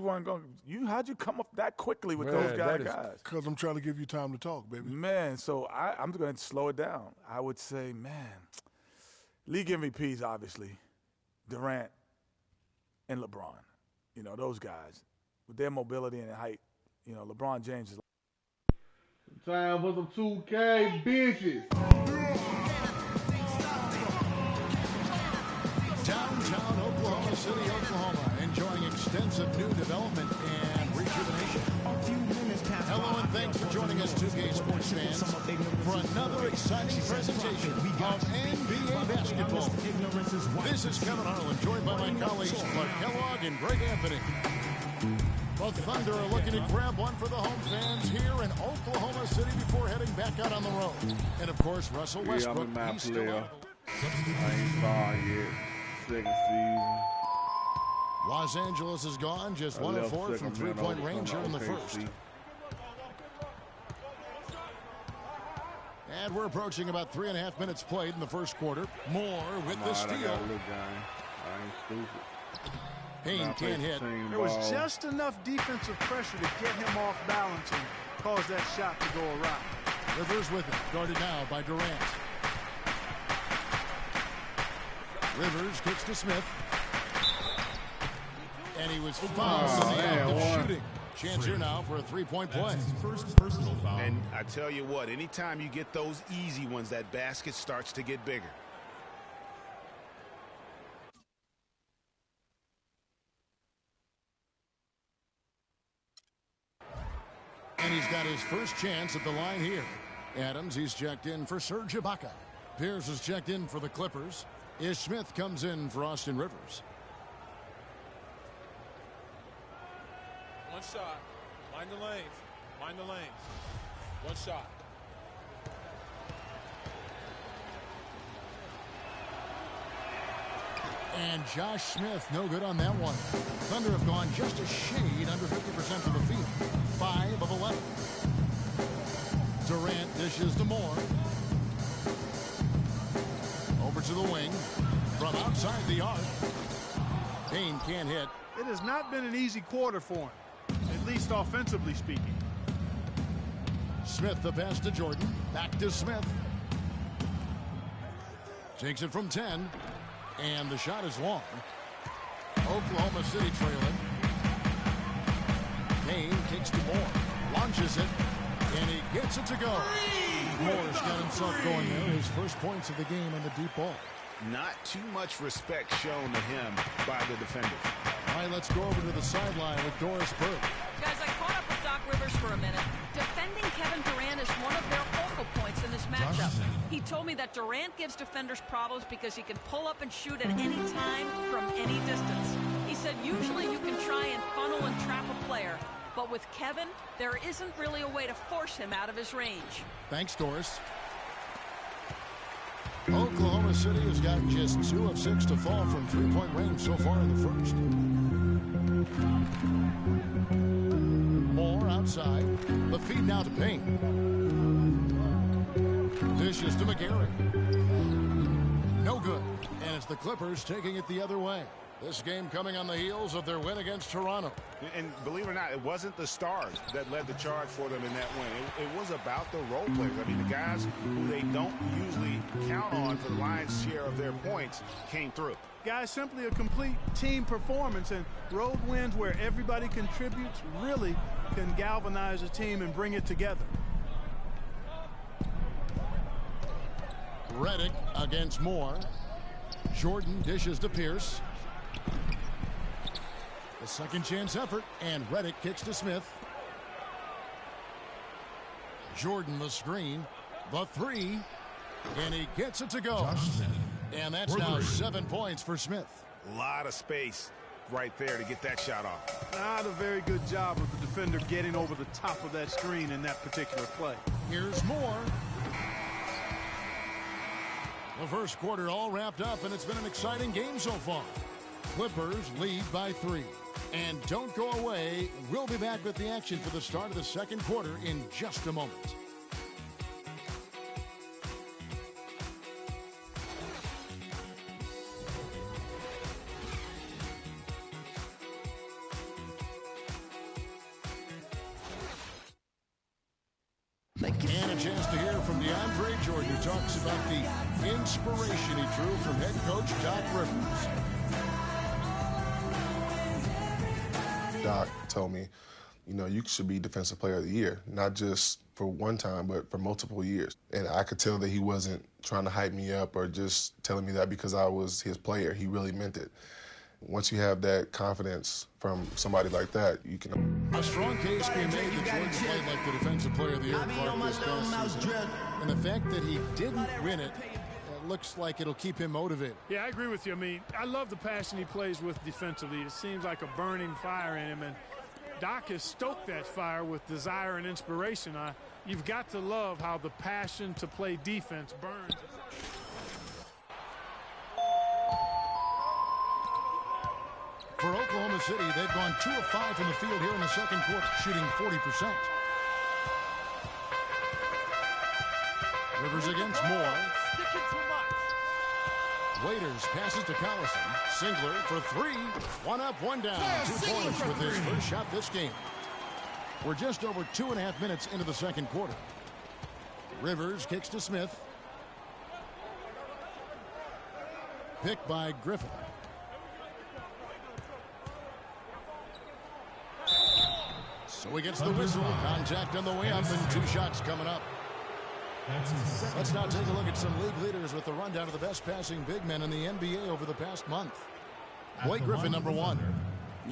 weren't going. How'd you come up that quickly with those guys? Because I'm trying to give you time to talk, baby. Man, so I'm going to slow it down. I would say, man, league MVPs, obviously, Durant and LeBron. You know, those guys, with their mobility and height, you know, LeBron James is. Time for some 2K bitches. Downtown Oklahoma City, Oklahoma, enjoying extensive new development and rejuvenation. Hello and thanks for joining us, 2K Sports fans, for another exciting presentation of NBA basketball. This is Kevin Harlan, joined by my colleagues Clark Kellogg and Greg Anthony. The Thunder are looking to grab one for the home fans here in Oklahoma City before heading back out on the road. And, of course, Russell Westbrook. Yeah, I'm he's still out. I ain't started yet. Second season. Los Angeles is gone, just 1 of 4 from three-point range here in the first. And we're approaching about 3.5 minutes played in the first quarter. Moore with the steal. I ain't stupid. Payne can't hit. There was just enough defensive pressure to get him off balance and cause that shot to go awry. Rivers with it, guarded now by Durant. Rivers kicks to Smith. And he was fouled in the act of shooting. Chance here now for a three-point play. First personal foul. And I tell you what, anytime you get those easy ones, that basket starts to get bigger. And he's got his first chance at the line here. Adams, he's checked in for Serge Ibaka. Pierce is checked in for the Clippers. Ish Smith comes in for Austin Rivers. One shot. Mind the lanes. Mind the lanes. One shot. And Josh Smith, no good on that one. Thunder have gone just a shade under 50% from the field. 5 of 11. Durant dishes to Moore. Over to the wing. From outside the arc. Payne can't hit. It has not been an easy quarter for him, at least offensively speaking. Smith the pass to Jordan. Back to Smith. Takes it from 10. And the shot is long. Oklahoma City trailing. Payne kicks to Moore. Launches it. And he gets it to go. Moore's got himself going there. His first points of the game on the deep ball. Not too much respect shown to him by the defenders. All right, let's go over to the sideline with Doris Burke. Guys, I caught up with Doc Rivers for a minute. Defending Kevin Durant is one of their focal points in this matchup. He told me that Durant gives defenders problems because he can pull up and shoot at any time from any distance. He said usually you can try and funnel and trap a player, but with Kevin, there isn't really a way to force him out of his range. Thanks, Doris. Oklahoma City has gotten just 2 of 6 to fall from three-point range so far in the first. Moore outside. The feed now to Payne. Dishes to McGarry. No good. And it's the Clippers taking it the other way. This game coming on the heels of their win against Toronto. And believe it or not, it wasn't the stars that led the charge for them in that win. It was about the role players. I mean, the guys who they don't usually count on for the lion's share of their points came through. Guys, simply a complete team performance, and road wins where everybody contributes really can galvanize a team and bring it together. Redick against Moore. Jordan dishes to Pierce. The second chance effort, and Redick kicks to Smith. Jordan the screen. The three. And he gets it to go. And that's now 7 points for Smith. A lot of space right there to get that shot off. Not a very good job of the defender getting over the top of that screen in that particular play. Here's Moore. The first quarter all wrapped up, and it's been an exciting game so far. Clippers lead by 3. And don't go away. We'll be back with the action for the start of the second quarter in just a moment. And a chance to hear from DeAndre Jordan, who talks about the inspiration he drew from head coach Doc Rivers. Doc told me, you know, you should be Defensive Player of the Year, not just for one time, but for multiple years. And I could tell that he wasn't trying to hype me up or just telling me that because I was his player. He really meant it. Once you have that confidence from somebody like that, you can... A strong case can be made that Jordan played like the Defensive Player of the Year Clark this past season. And the fact that he didn't win it, looks like it'll keep him motivated. Yeah, I agree with you. I mean, I love the passion he plays with defensively. It seems like a burning fire in him, and Doc has stoked that fire with desire and inspiration. You've got to love how the passion to play defense burns. For Oklahoma City, they've gone 2 of 5 from the field here in the second quarter, shooting 40%. Rivers against Moore. Waiters passes to Collison. Singler for 3. 1 up, 1 down. 2 points with his first shot this game. We're just over 2.5 minutes into the second quarter. Rivers kicks to Smith. Picked by Griffin. So he gets the whistle. Contact on the way up and 2 shots coming up. Let's now take a look at some league leaders with the rundown of the best passing big men in the NBA over the past month. Blake Griffin, number 1.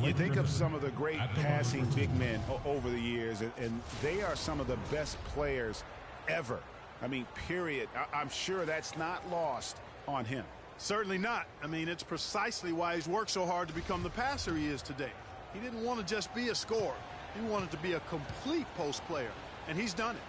You think of some of the great passing big men over the years, and they are some of the best players ever. I mean, period. I'm sure that's not lost on him. Certainly not. I mean, it's precisely why he's worked so hard to become the passer he is today. He didn't want to just be a scorer. He wanted to be a complete post player, and he's done it.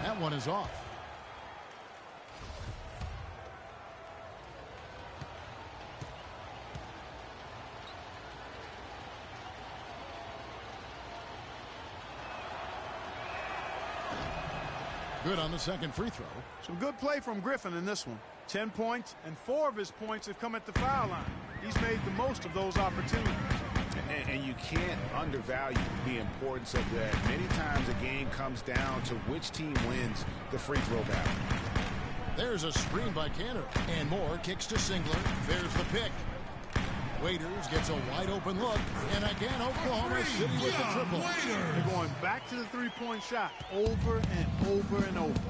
That one is off. Good on the second free throw. Some good play from Griffin in this one. 10 points, and 4 of his points have come at the foul line. He's made the most of those opportunities. And you can't undervalue the importance of that. Many times a game comes down to which team wins the free throw battle. There's a screen by Cantor. And Moore kicks to Singler. There's the pick. Waiters gets a wide open look. And again, Oklahoma City with the triple. They're going back to the three-point shot over and over and over.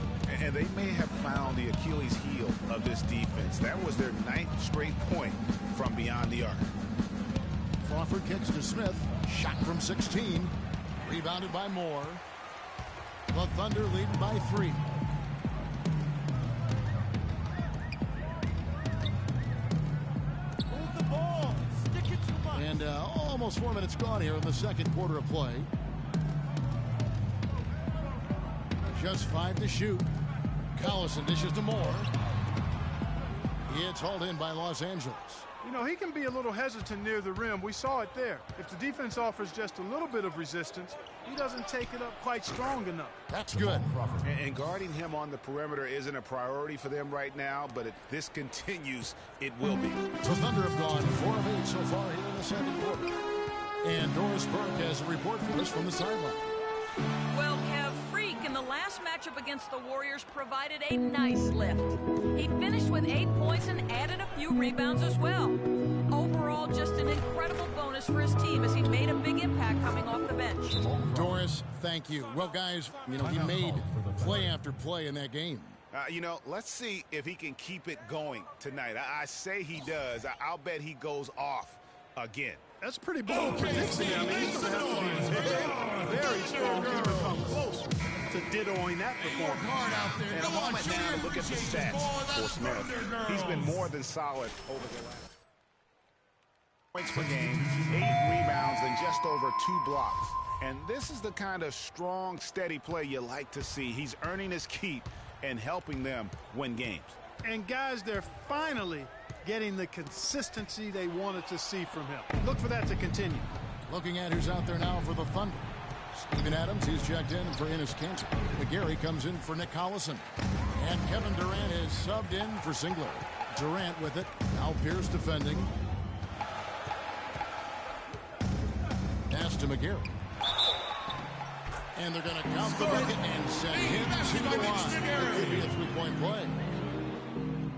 And they may have found the Achilles heel of this defense. That was their 9th straight point from beyond the arc. Crawford kicks to Smith. Shot from 16. Rebounded by Moore. The Thunder lead by 3. Move the ball. Stick it to Mike. And almost 4 minutes gone here in the second quarter of play. Just 5 to shoot. Collison dishes to Moore. It's hauled in by Los Angeles. You know, he can be a little hesitant near the rim. We saw it there. If the defense offers just a little bit of resistance, he doesn't take it up quite strong enough. That's good. And guarding him on the perimeter isn't a priority for them right now, but if this continues, it will be. The Thunder have gone 4 of 8 so far here in the second quarter. And Doris Burke has a report for us from the sideline. Well, Kev, Freak in the last matchup against the Warriors provided a nice lift. He finished with 8 points and added a few rebounds as well. Overall, just an incredible bonus for his team as he made a big impact coming off the bench. Doris, thank you. Well, guys, you know, he made play after play in that game. You know, let's see if he can keep it going tonight. I say he does. I'll bet he goes off again. That's pretty bold prediction. I mean, he's going to have to be very strong to even come close to dittoing that performance. And a moment now to look at the stats for Smith. He's been more than solid over the last points per game, 8 rebounds, and just over 2 blocks. And this is the kind of strong, steady play you like to see. He's earning his keep and helping them win games. And guys, they're finally getting the consistency they wanted to see from him. Look for that to continue. Looking at who's out there now for the Thunder. Steven Adams, he's checked in for Enes Kanter. McGarry comes in for Nick Collison. And Kevin Durant is subbed in for Singler. Durant with it. Now Pierce defending. to McGarry. And they're going to count the bucket and send him to the line. It could be a three-point play.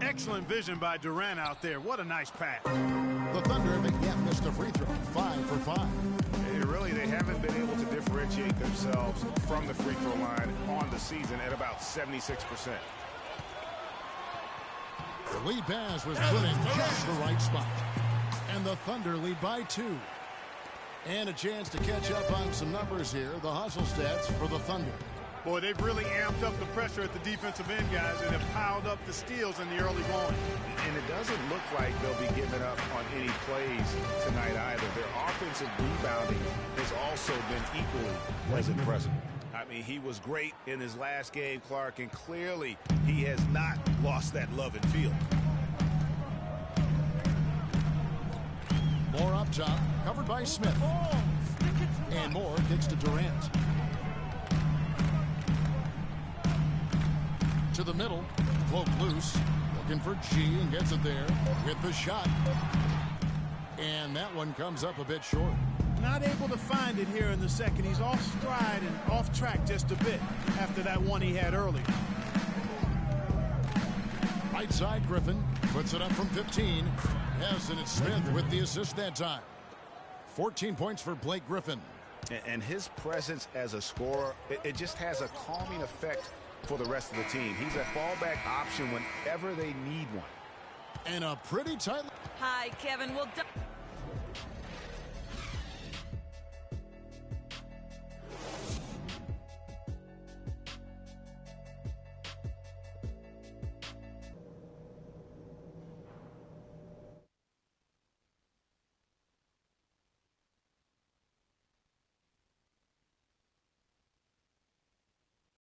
Excellent vision by Durant out there. What a nice pass. The Thunder have again missed a free throw. 5 for 5. Really, they haven't been able to differentiate themselves from the free throw line on the season at about 76%. The lead pass was put in just the right spot. And the Thunder lead by 2. And a chance to catch up on some numbers here. The hustle stats for the Thunder. Boy, they've really amped up the pressure at the defensive end, guys, and have piled up the steals in the early going. And it doesn't look like they'll be giving up on any plays tonight either. Their offensive rebounding has also been equally as impressive. I mean, he was great in his last game, Clark, and clearly he has not lost that love and feel. Moore up top, covered by Smith. And Moore kicks to Durant. To the middle, cloak loose, looking for G and gets it there. Hit the shot. And that one comes up a bit short. Not able to find it here in the second. He's off stride and off track just a bit after that one he had earlier. Right side, Griffin puts it up from 15. Yes, and it's Smith with the assist that time. 14 points for Blake Griffin. And his presence as a scorer, it just has a calming effect for the rest of the team. He's a fallback option whenever they need one. And a pretty tight... Hi, Kevin. Well done.